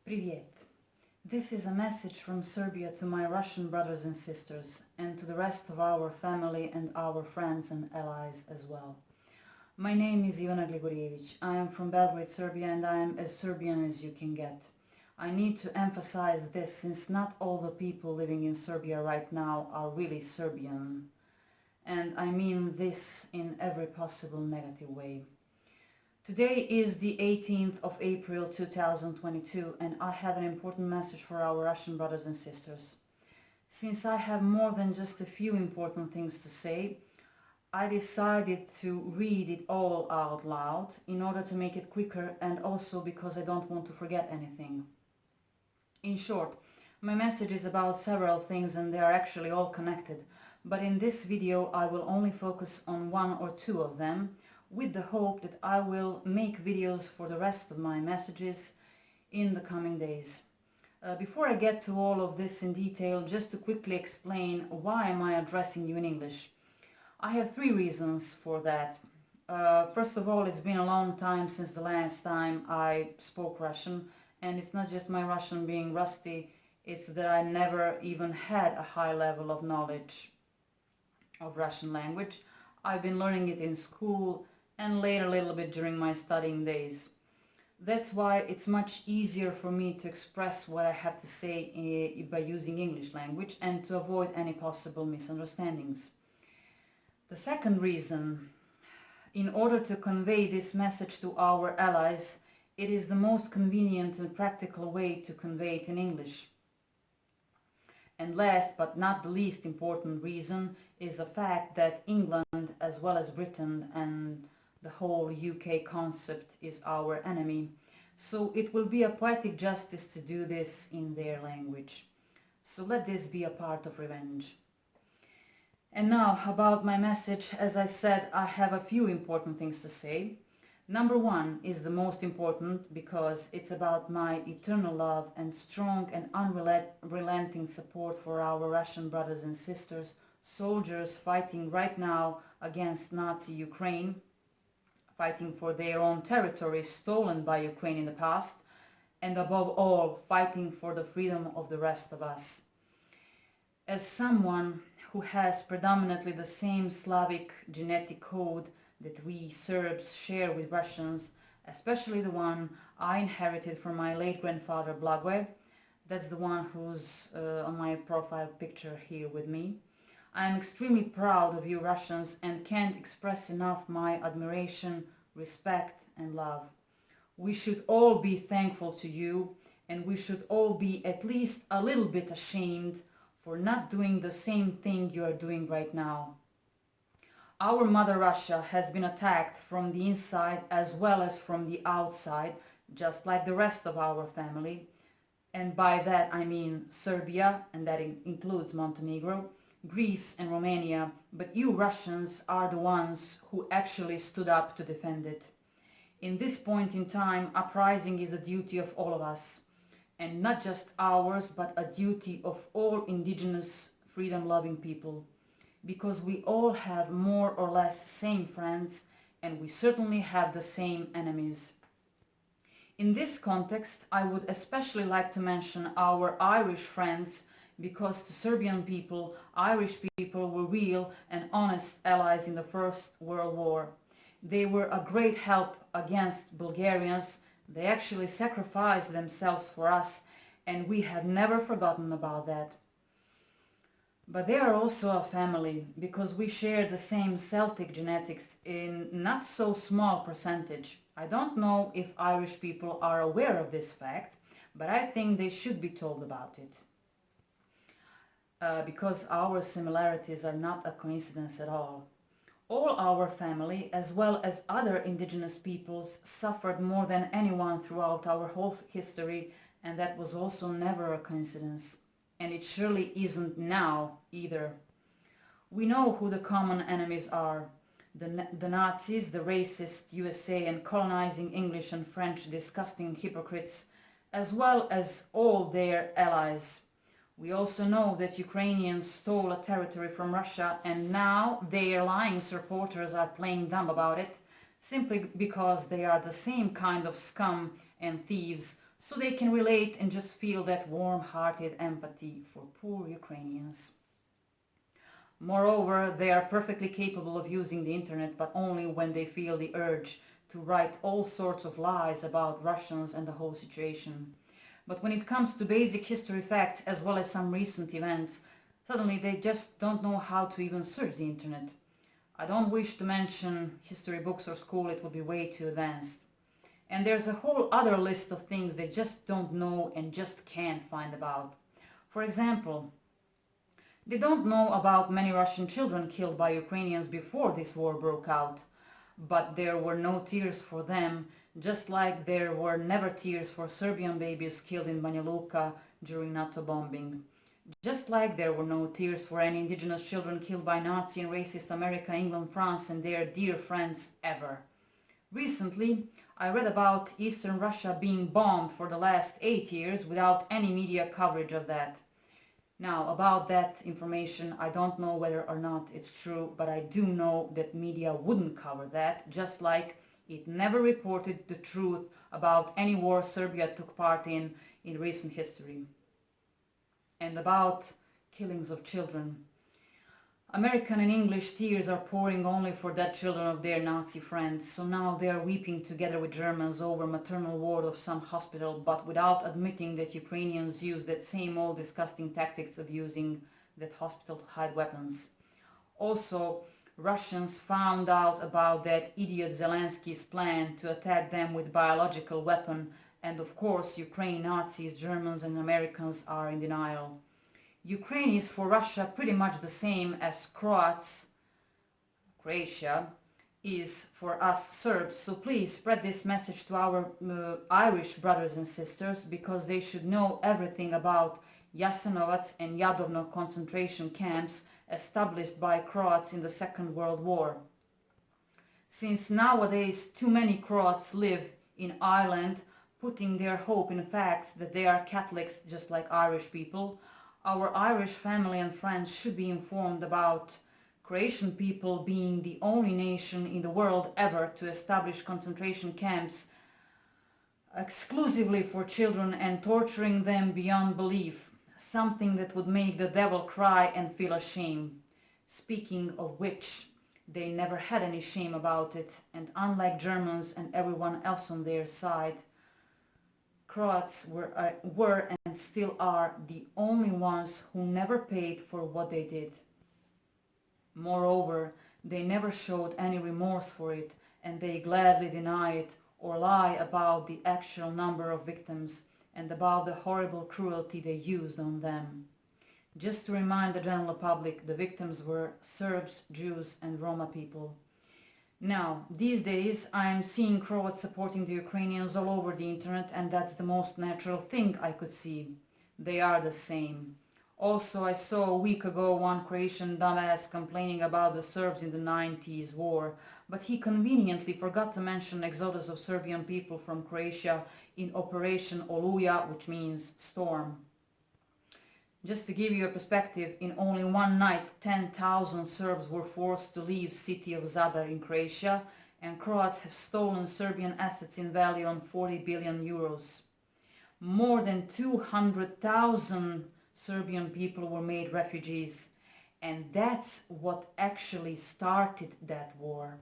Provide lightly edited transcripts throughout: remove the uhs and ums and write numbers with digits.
Привет! This is a message from Serbia to my Russian brothers and sisters, and to the rest of our family and our friends and allies as well. My name is Ivana Grigorjevic. I am from Belgrade, Serbia, and I am as Serbian as you can get. I need to emphasize this since not all the people living in Serbia right now are really Serbian. And I mean this in every possible negative way. Today is the 18th of April 2022, and I have an important message for our Russian brothers and sisters. Since I have more than just a few important things to say, I decided to read it all out loud in order to make it quicker, and also because I don't want to forget anything. In short, my message is about several things and they are actually all connected, but in this video I will only focus on one or two of them, with the hope that I will make videos for the rest of my messages in the coming days. Before I get to all of this in detail, just to quickly explain why am I addressing you in English. I have three reasons for that. First of all, it's been a long time since the last time I spoke Russian, and it's not just my Russian being rusty, it's that I never even had a high level of knowledge of Russian language. I've been learning it in school and later a little bit during my studying days. That's why it's much easier for me to express what I have to say by using English language and to avoid any possible misunderstandings. The second reason, in order to convey this message to our allies, it is the most convenient and practical way to convey it in English. And last but not the least important reason is the fact that England, as well as Britain and the whole UK concept, is our enemy. So it will be a poetic justice to do this in their language. So let this be a part of revenge. And now about my message. As I said, I have a few important things to say. Number one is the most important because it's about my eternal love and strong and unrelenting support for our Russian brothers and sisters, soldiers fighting right now against Nazi Ukraine, fighting for their own territory stolen by Ukraine in the past, and above all, fighting for the freedom of the rest of us. As someone who has predominantly the same Slavic genetic code that we Serbs share with Russians, especially the one I inherited from my late grandfather Blagoje, that's the one who's on my profile picture here with me. I am extremely proud of you Russians and can't express enough my admiration, respect and love. We should all be thankful to you, and we should all be at least a little bit ashamed for not doing the same thing you are doing right now. Our mother Russia has been attacked from the inside as well as from the outside, just like the rest of our family. And by that I mean Serbia, and that includes Montenegro, Greece and Romania, but you Russians are the ones who actually stood up to defend it. In this point in time, uprising is a duty of all of us, and not just ours, but a duty of all indigenous freedom-loving people, because we all have more or less same friends, and we certainly have the same enemies. In this context, I would especially like to mention our Irish friends, because to Serbian people, Irish people were real and honest allies in the First World War. They were a great help against Bulgarians. They actually sacrificed themselves for us, and we have never forgotten about that. But they are also a family, because we share the same Celtic genetics in not so small percentage. I don't know if Irish people are aware of this fact, but I think they should be told about it. Because our similarities are not a coincidence at all. All our family, as well as other indigenous peoples, suffered more than anyone throughout our whole history, and that was also never a coincidence. And it surely isn't now either. We know who the common enemies are. The Nazis, the racist USA and colonizing English and French disgusting hypocrites, as well as all their allies. We also know that Ukrainians stole a territory from Russia, and now their lying supporters are playing dumb about it, simply because they are the same kind of scum and thieves so they can relate and just feel that warm-hearted empathy for poor Ukrainians. Moreover, they are perfectly capable of using the internet, but only when they feel the urge to write all sorts of lies about Russians and the whole situation. But when it comes to basic history facts as well as some recent events, suddenly they just don't know how to even search the internet. I don't wish to mention history books or school, it would be way too advanced. And there's a whole other list of things they just don't know and just can't find about. For example, they don't know about many Russian children killed by Ukrainians before this war broke out, but there were no tears for them, just like there were never tears for Serbian babies killed in Banja Luka during NATO bombing. Just like there were no tears for any indigenous children killed by Nazi and racist America, England, France and their dear friends ever. Recently, I read about Eastern Russia being bombed for the last 8 years without any media coverage of that. Now, about that information, I don't know whether or not it's true, but I do know that media wouldn't cover that, just like it never reported the truth about any war Serbia took part in recent history. And about killings of children. American and English tears are pouring only for dead children of their Nazi friends, so now they are weeping together with Germans over maternal ward of some hospital, but without admitting that Ukrainians use that same old disgusting tactics of using that hospital to hide weapons. Also, Russians found out about that idiot Zelensky's plan to attack them with biological weapon, and of course Ukraine Nazis, Germans and Americans are in denial. Ukraine is for Russia pretty much the same as Croatia is for us Serbs, so please spread this message to our Irish brothers and sisters, because they should know everything about Jasenovac and Jadovno concentration camps established by Croats in the Second World War. Since nowadays too many Croats live in Ireland, putting their hope in facts that they are Catholics just like Irish people, our Irish family and friends should be informed about Croatian people being the only nation in the world ever to establish concentration camps exclusively for children and torturing them beyond belief, something that would make the devil cry and feel ashamed. Speaking of which, they never had any shame about it, and unlike Germans and everyone else on their side, Croats were and still are the only ones who never paid for what they did. Moreover, they never showed any remorse for it, and they gladly deny it or lie about the actual number of victims and about the horrible cruelty they used on them. Just to remind the general public, the victims were Serbs, Jews and Roma people. Now, these days I am seeing Croats supporting the Ukrainians all over the internet, and that's the most natural thing I could see. They are the same. Also, I saw a week ago one Croatian dumbass complaining about the Serbs in the 90s war, but he conveniently forgot to mention exodus of Serbian people from Croatia in Operation Oluja, which means storm. Just to give you a perspective, in only one night 10,000 Serbs were forced to leave city of Zadar in Croatia, and Croats have stolen Serbian assets in value on 40 billion euros. More than 200,000 Serbian people were made refugees, and that's what actually started that war.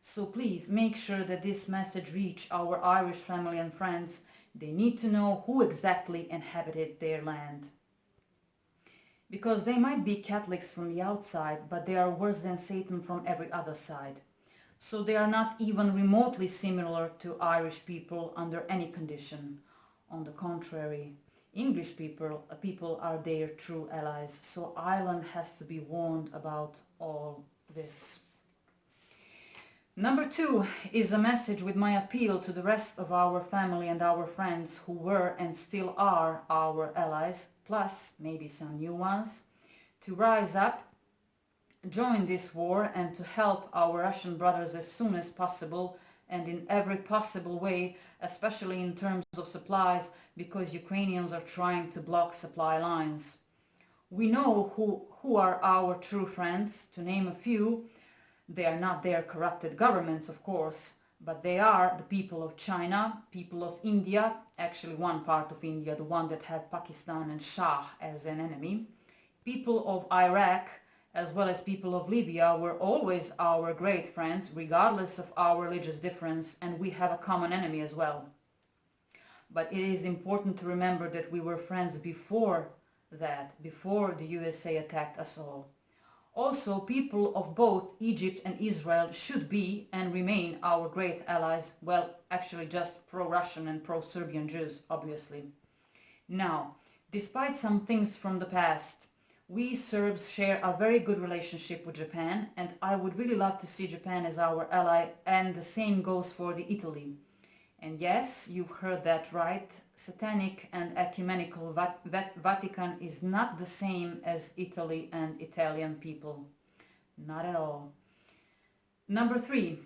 So please make sure that this message reach our Irish family and friends. They need to know who exactly inhabited their land. Because they might be Catholics from the outside, but they are worse than Satan from every other side. So they are not even remotely similar to Irish people under any condition. On the contrary, English people are their true allies, so Ireland has to be warned about all this. Number 2 is a message with my appeal to the rest of our family and our friends who were and still are our allies, plus maybe some new ones, to rise up, join this war and to help our Russian brothers as soon as possible and in every possible way, especially in terms of supplies, because Ukrainians are trying to block supply lines. We know who are our true friends. To name a few, they are not their corrupted governments, of course, But they are the people of China, people of India, actually one part of India, the one that had Pakistan and Shah as an enemy. People of Iraq, as well as people of Libya, were always our great friends, regardless of our religious difference, and we have a common enemy as well. But it is important to remember that we were friends before that, before the USA attacked us all. Also, people of both Egypt and Israel should be and remain our great allies, well, actually just pro-Russian and pro-Serbian Jews, obviously. Now, despite some things from the past, we Serbs share a very good relationship with Japan, and I would really love to see Japan as our ally, and the same goes for the Italy. And yes, you've heard that right, satanic and ecumenical Vatican is not the same as Italy and Italian people. Not at all. Number 3.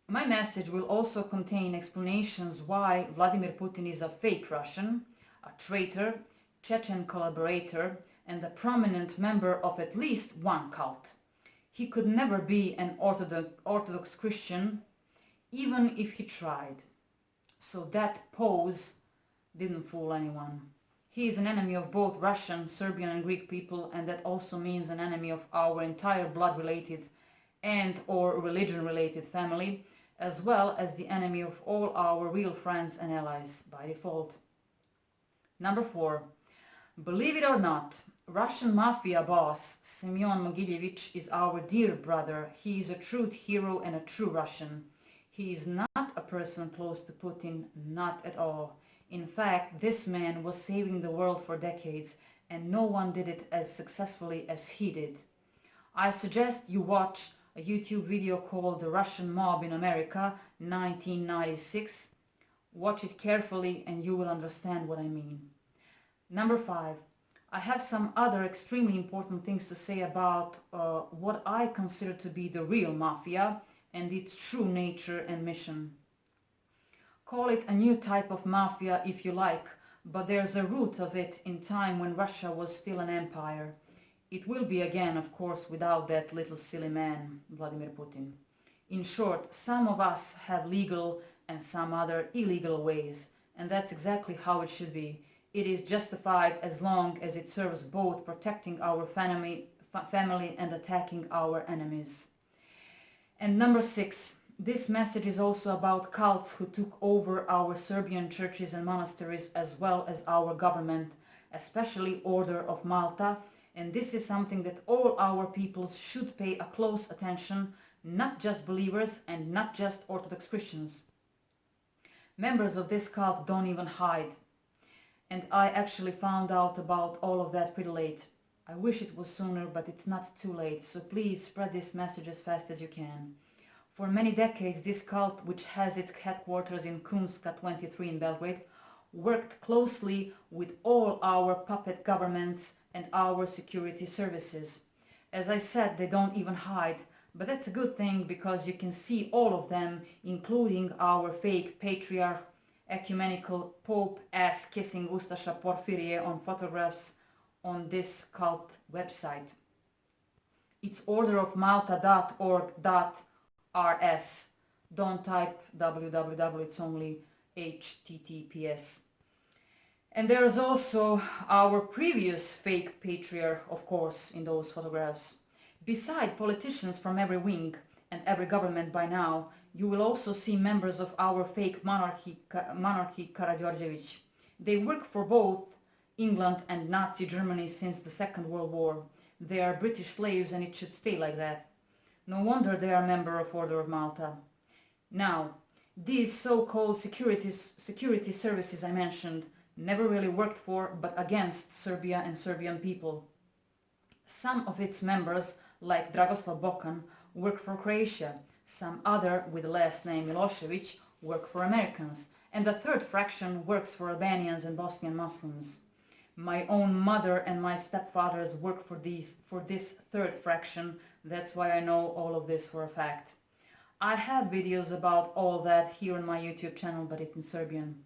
My message will also contain explanations why Vladimir Putin is a fake Russian, a traitor, Chechen collaborator, and a prominent member of at least one cult. He could never be an Orthodox Christian, even if he tried. So that pose didn't fool anyone. He is an enemy of both Russian, Serbian and Greek people, and that also means an enemy of our entire blood-related and or religion-related family, as well as the enemy of all our real friends and allies by default. Number 4. Believe it or not, Russian mafia boss Semyon Mogilevich is our dear brother. He is a true hero and a true Russian. He is not a person close to Putin, not at all. In fact, this man was saving the world for decades, and no one did it as successfully as he did. I suggest you watch a YouTube video called The Russian Mob in America, 1996. Watch it carefully and you will understand what I mean. Number 5. I have some other extremely important things to say about what I consider to be the real mafia and its true nature and mission. Call it a new type of mafia if you like, but there's a root of it in time when Russia was still an empire. It will be again, of course, without that little silly man, Vladimir Putin. In short, some of us have legal and some other illegal ways, and that's exactly how it should be. It is justified as long as it serves both protecting our family and attacking our enemies. And number 6, this message is also about cults who took over our Serbian churches and monasteries as well as our government, especially Order of Malta, and this is something that all our peoples should pay a close attention, not just believers and not just Orthodox Christians. Members of this cult don't even hide. And I actually found out about all of that pretty late. I wish it was sooner, but it's not too late, so please spread this message as fast as you can. For many decades, this cult, which has its headquarters in Krunska 23 in Belgrade, worked closely with all our puppet governments and our security services. As I said, they don't even hide, but that's a good thing because you can see all of them, including our fake patriarch, ecumenical Pope ass-kissing Ustasha Porfirie on photographs on this cult website. It's orderofmalta.org.rs. Don't type www, it's only HTTPS. And there's also our previous fake patriarch, of course, in those photographs. Beside politicians from every wing and every government by now, you will also see members of our fake monarchy Karađorđević. They work for both England and Nazi Germany since the Second World War. They are British slaves and it should stay like that. No wonder they are a member of Order of Malta. Now, these so-called security services I mentioned never really worked for but against Serbia and Serbian people. Some of its members, like Dragoslav Bokan, work for Croatia. Some other, with the last name Milosevic, work for Americans, and the third fraction works for Albanians and Bosnian Muslims. My own mother and my stepfathers work for this third fraction, that's why I know all of this for a fact. I have videos about all that here on my YouTube channel, but it's in Serbian.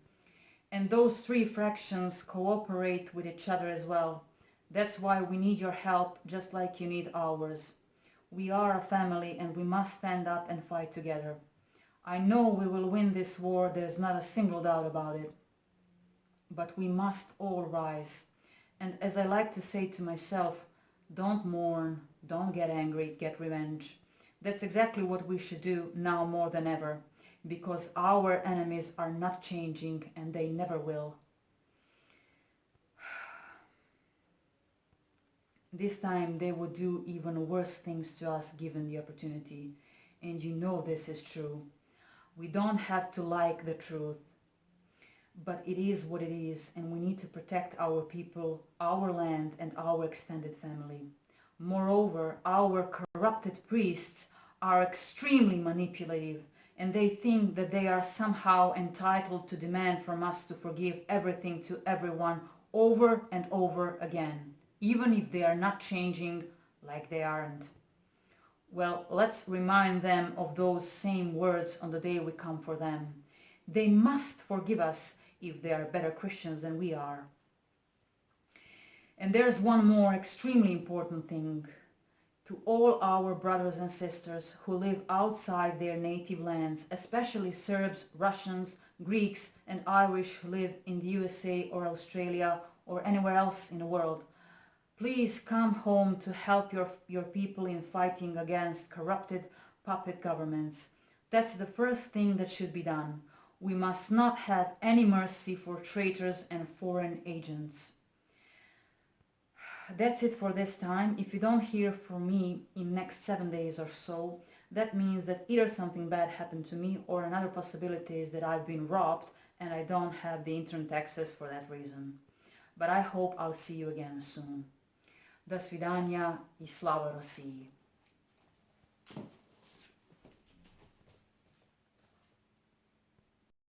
And those three fractions cooperate with each other as well. That's why we need your help, just like you need ours. We are a family and we must stand up and fight together. I know we will win this war, there's not a single doubt about it. But we must all rise. And as I like to say to myself, don't mourn, don't get angry, get revenge. That's exactly what we should do now more than ever, because our enemies are not changing and they never will. This time they would do even worse things to us given the opportunity. And you know this is true. We don't have to like the truth, but it is what it is, and we need to protect our people, our land, and our extended family. Moreover, our corrupted priests are extremely manipulative, and they think that they are somehow entitled to demand from us to forgive everything to everyone over and over again, even if they are not changing like they aren't. Well, let's remind them of those same words on the day we come for them. They must forgive us if they are better Christians than we are. And there's one more extremely important thing. To all our brothers and sisters who live outside their native lands, especially Serbs, Russians, Greeks and Irish who live in the USA or Australia or anywhere else in the world, please come home to help your people in fighting against corrupted puppet governments. That's the first thing that should be done. We must not have any mercy for traitors and foreign agents. That's it for this time. If you don't hear from me in next 7 days or so, that means that either something bad happened to me or another possibility is that I've been robbed and I don't have the internet access for that reason. But I hope I'll see you again soon. Do svidanja I slava Rosiji.